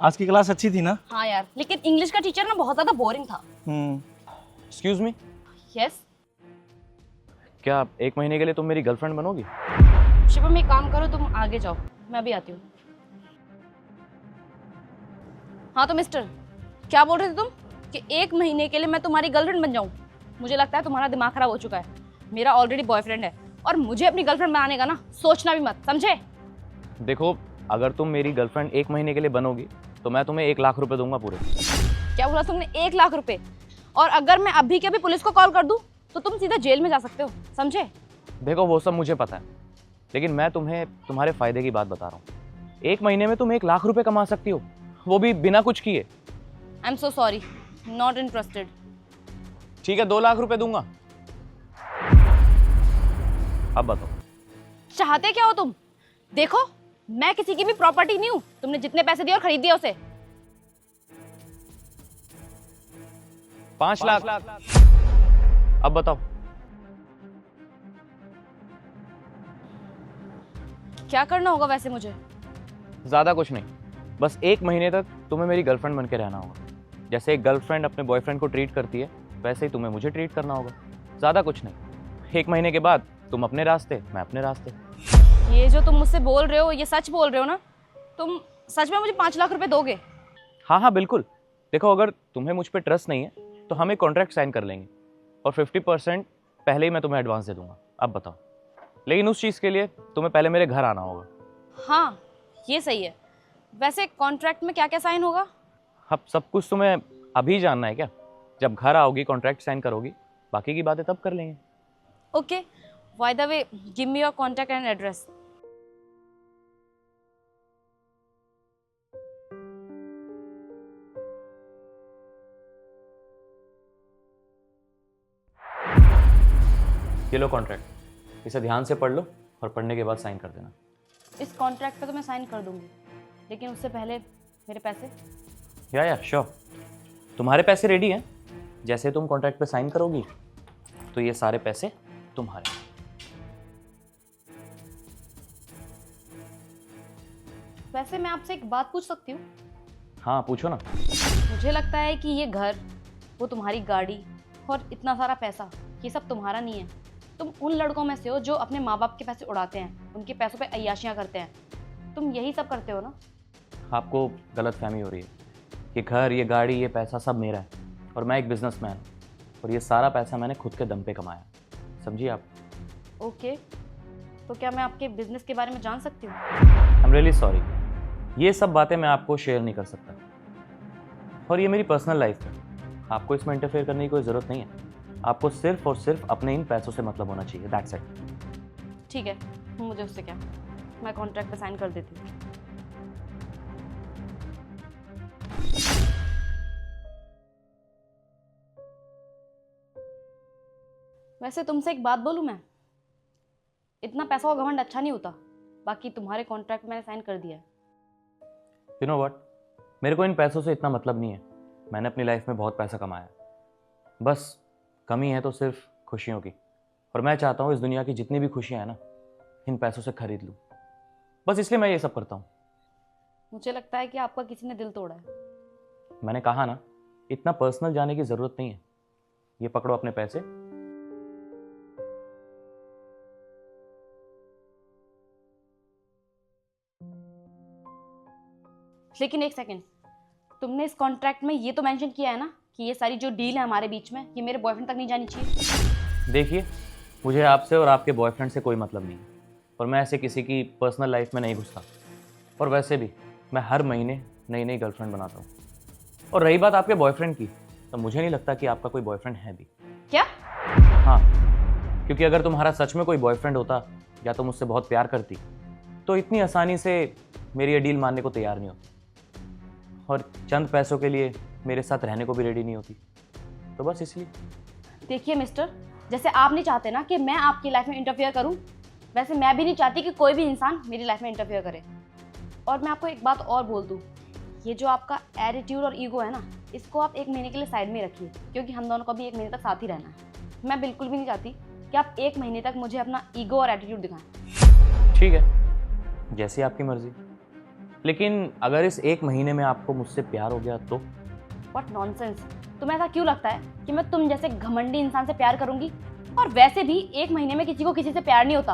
आज की क्लास अच्छी थी ना? हाँ यार, लेकिन इंग्लिश का टीचर ना बहुत ज्यादा बोरिंग था। एक्सक्यूज मी, यस क्या 1 महीने के लिए तुम मेरी गर्लफ्रेंड बनोगी? शिवम, एक काम करो, तुम आगे जाओ, मैं अभी आती हूँ। हाँ तो मिस्टर, क्या बोल रहे थे तुम कि 1 महीने के लिए मैं तुम्हारी गर्लफ्रेंड बन जाऊँ? मुझे लगता है तुम्हारा दिमाग खराब हो चुका है। मेरा ऑलरेडी बॉयफ्रेंड है और मुझे अपनी गर्लफ्रेंड बनाने का ना सोचना भी मत, समझे? देखो, अगर तुम मेरी गर्लफ्रेंड 1 महीने के लिए बनोगी तो मैं तुम्हें 1 लाख रुपए दूंगा पूरे। क्या बोला तुमने? 1 लाख रुपए? और अगर मैं अभी के अभी पुलिस को कॉल कर दूं तो तुम सीधा जेल में जा सकते हो, समझे? देखो, वो सब मुझे पता है, लेकिन मैं तुम्हें तुम्हारे फायदे की बात बता रहा हूँ। 1 महीने में तुम 1 लाख रुपए कमा सकती हो, वो भी बिना कुछ किए। I am so sorry, not interested. ठीक है, 2 लाख रुपए दूंगा। अब बताओ, चाहते क्या हो तुम? देखो, मैं किसी की भी प्रॉपर्टी नहीं हूँ। तुमने जितने पैसे दिए और खरीद दिया उसे। 5 लाख। अब बताओ। क्या करना होगा वैसे मुझे? ज्यादा कुछ नहीं, बस 1 महीने तक तुम्हें मेरी गर्लफ्रेंड बन के रहना होगा। जैसे एक गर्लफ्रेंड अपने बॉयफ्रेंड को ट्रीट करती है, वैसे ही तुम्हें मुझे ट्रीट करना होगा। ज्यादा कुछ नहीं। 1 महीने के बाद तुम अपने रास्ते, मैं अपने रास्ते। ये जो तुम मुझसे बोल रहे हो, ये सच बोल रहे हो ना? तुम सच में मुझे 5 लाख रुपए दोगे? हाँ हाँ बिल्कुल। देखो, अगर तुम्हें मुझ पर ट्रस्ट नहीं है तो हम एक कॉन्ट्रैक्ट साइन कर लेंगे और 50% पहले ही मैं तुम्हें एडवांस दे दूंगा। अब बताओ, लेकिन उस चीज़ के लिए तुम्हें पहले मेरे घर आना होगा। हाँ, ये सही है। वैसे कॉन्ट्रैक्ट में क्या क्या साइन होगा? अब सब कुछ तुम्हें अभी जानना है क्या? जब घर आओगी, कॉन्ट्रैक्ट साइन करोगी, बाकी की बातें तब कर लेंगे। Okay, by the way, give me your contact and address. ये लो कॉन्ट्रैक्ट, इसे ध्यान से पढ़ लो और पढ़ने के बाद साइन कर देना। इस कॉन्ट्रैक्ट पे तो मैं साइन कर दूंगी, लेकिन उससे पहले मेरे पैसे। या श्योर, तुम्हारे पैसे रेडी हैं। जैसे तुम कॉन्ट्रैक्ट पे साइन करोगी तो ये सारे पैसे तुम्हारे। वैसे मैं आपसे एक बात पूछ सकती हूँ? हाँ पूछो ना। मुझे लगता है कि ये घर, वो तुम्हारी गाड़ी और इतना सारा पैसा, ये सब तुम्हारा नहीं है। तुम उन लड़कों में से हो जो अपने माँ बाप के पैसे उड़ाते हैं, उनके पैसों पे अय्याशियाँ करते हैं। तुम यही सब करते हो ना? आपको गलतफहमी हो रही है। ये घर, ये गाड़ी, ये पैसा सब मेरा है और मैं एक बिजनेसमैन हूँ और ये सारा पैसा मैंने खुद के दम पे कमाया। समझिए आप। ओके, तो क्या मैं आपके बिजनेस के बारे में जान सकती हूँ? आई एम रियली सॉरी, ये सब बातें मैं आपको शेयर नहीं कर सकता और ये मेरी पर्सनल लाइफ है। आपको इसमें इंटरफेयर करने की कोई ज़रूरत नहीं है। आपको सिर्फ और सिर्फ अपने इन पैसों से मतलब होना चाहिए। That's it. ठीक है, मुझे उससे क्या, मैं कॉन्ट्रैक्ट पे साइन कर देती हूँ। वैसे तुमसे एक बात बोलूँ मैं? इतना पैसा और घमंड अच्छा नहीं होता। बाकी तुम्हारे कॉन्ट्रैक्ट मैंने साइन कर दिया है। यू नो व्हाट, मेरे को इन पैसों से इतना मतलब नहीं है। मैंने अपनी लाइफ में बहुत पैसा कमाया, बस कमी है तो सिर्फ खुशियों की। और मैं चाहता हूँ इस दुनिया की जितनी भी खुशियाँ हैं ना, इन पैसों से खरीद लूँ। बस इसलिए मैं ये सब करता हूँ। मुझे लगता है कि आपका किसी ने दिल तोड़ा है। मैंने कहा ना, इतना पर्सनल जाने की ज़रूरत नहीं है। ये पकड़ो अपने पैसे। लेकिन एक सेकेंड, तुमने इस कॉन्ट्रैक्ट में ये तो मेंशन किया है ना कि ये सारी जो डील है हमारे बीच में, ये मेरे बॉयफ्रेंड तक नहीं जानी चाहिए। देखिए, मुझे आपसे और आपके बॉयफ्रेंड से कोई मतलब नहीं है और मैं ऐसे किसी की पर्सनल लाइफ में नहीं घुसता। और वैसे भी मैं हर महीने नई नई गर्लफ्रेंड बनाता हूँ। और रही बात आपके बॉयफ्रेंड की, तो मुझे नहीं लगता कि आपका कोई बॉयफ्रेंड है भी। क्या? हाँ, क्योंकि अगर तुम्हारा सच में कोई बॉयफ्रेंड होता या तुम मुझसे बहुत प्यार करती तो इतनी आसानी से मेरी ये डील मानने को तैयार नहीं होती और चंद पैसों के लिए मेरे साथ रहने को भी रेडी नहीं होती। तो बस इसलिए। देखिए मिस्टर, जैसे आप नहीं चाहते ना कि मैं आपकी लाइफ में इंटरफेयर करूं, वैसे मैं भी नहीं चाहती कि कोई भी इंसान मेरी लाइफ में इंटरफेयर करे। और मैं आपको एक बात और बोल दूं, ये जो आपका एटीट्यूड और ईगो है ना, इसको आप 1 महीने के लिए साइड में रखिए, क्योंकि हम दोनों को भी 1 महीने तक साथ ही रहना है। मैं बिल्कुल भी नहीं चाहती कि आप 1 महीने तक मुझे अपना ईगो और एटीट्यूड दिखाएं। ठीक है, जैसी आपकी मर्जी। लेकिन अगर इस 1 महीने में आपको मुझसे प्यार हो गया तो? What nonsense. तुम्हें ऐसा क्यों लगता है कि मैं तुम जैसे घमंडी इंसान से प्यार करूंगी? और वैसे भी 1 महीने में किसी को किसी से प्यार नहीं होता।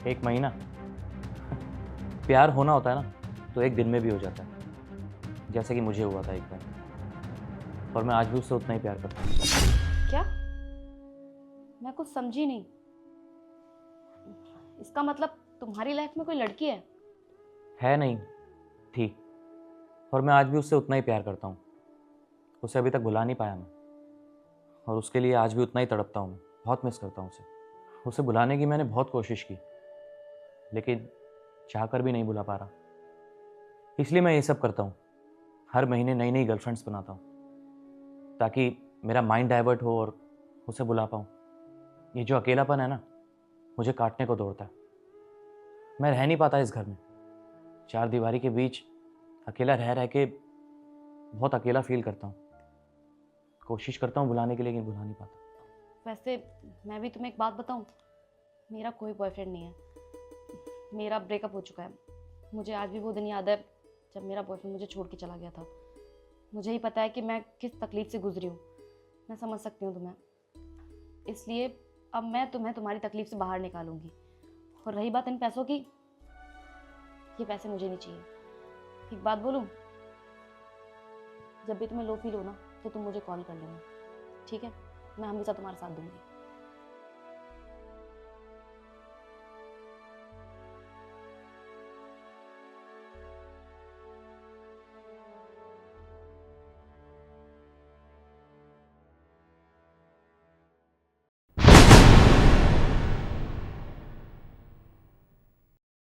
1 महीना? प्यार होना होता है ना तो 1 दिन में भी हो जाता है, जैसे कि मुझे हुआ था एक दिन। और मैं आज भी उससे उतना ही प्यार करता हूँ। क्या? मैं कुछ समझी नहीं। इसका मतलब तुम्हारी लाइफ में कोई लड़की है? नहीं, थी। और मैं आज भी उससे उतना ही प्यार करता हूँ। उसे अभी तक भुला नहीं पाया मैं, और उसके लिए आज भी उतना ही तड़पता हूँ मैं। बहुत मिस करता हूँ उसे भुलाने की मैंने बहुत कोशिश की, लेकिन चाहकर भी नहीं भुला पा रहा। इसलिए मैं ये सब करता हूँ, हर महीने नई नई गर्लफ्रेंड्स बनाता हूँ ताकि मेरा माइंड डाइवर्ट हो और उसे भुला पाऊँ। ये जो अकेलापन है ना, मुझे काटने को दौड़ता है। मैं रह नहीं पाता इस घर में, 4 दीवारी के बीच अकेला रह रह के बहुत अकेला फील करता हूँ। कोशिश करता हूँ भुलाने के लिए, लेकिन भुला नहीं पाता। वैसे मैं भी तुम्हें एक बात बताऊं, मेरा कोई बॉयफ्रेंड नहीं है। मेरा ब्रेकअप हो चुका है। मुझे आज भी वो दिन याद है जब मेरा बॉयफ्रेंड मुझे छोड़ के चला गया था। मुझे ही पता है कि मैं किस तकलीफ से गुजरी हूँ। मैं समझ सकती हूँ तुम्हें, इसलिए अब मैं तुम्हें तुम्हारी तकलीफ से बाहर निकालूंगी। और रही बात इन पैसों की, ये पैसे मुझे नहीं चाहिए। एक बात बोलूं, जब भी तुम्हें लो फील हो ना तो तुम मुझे कॉल कर लेना, ठीक है? मैं हमेशा तुम्हारा साथ दूंगी।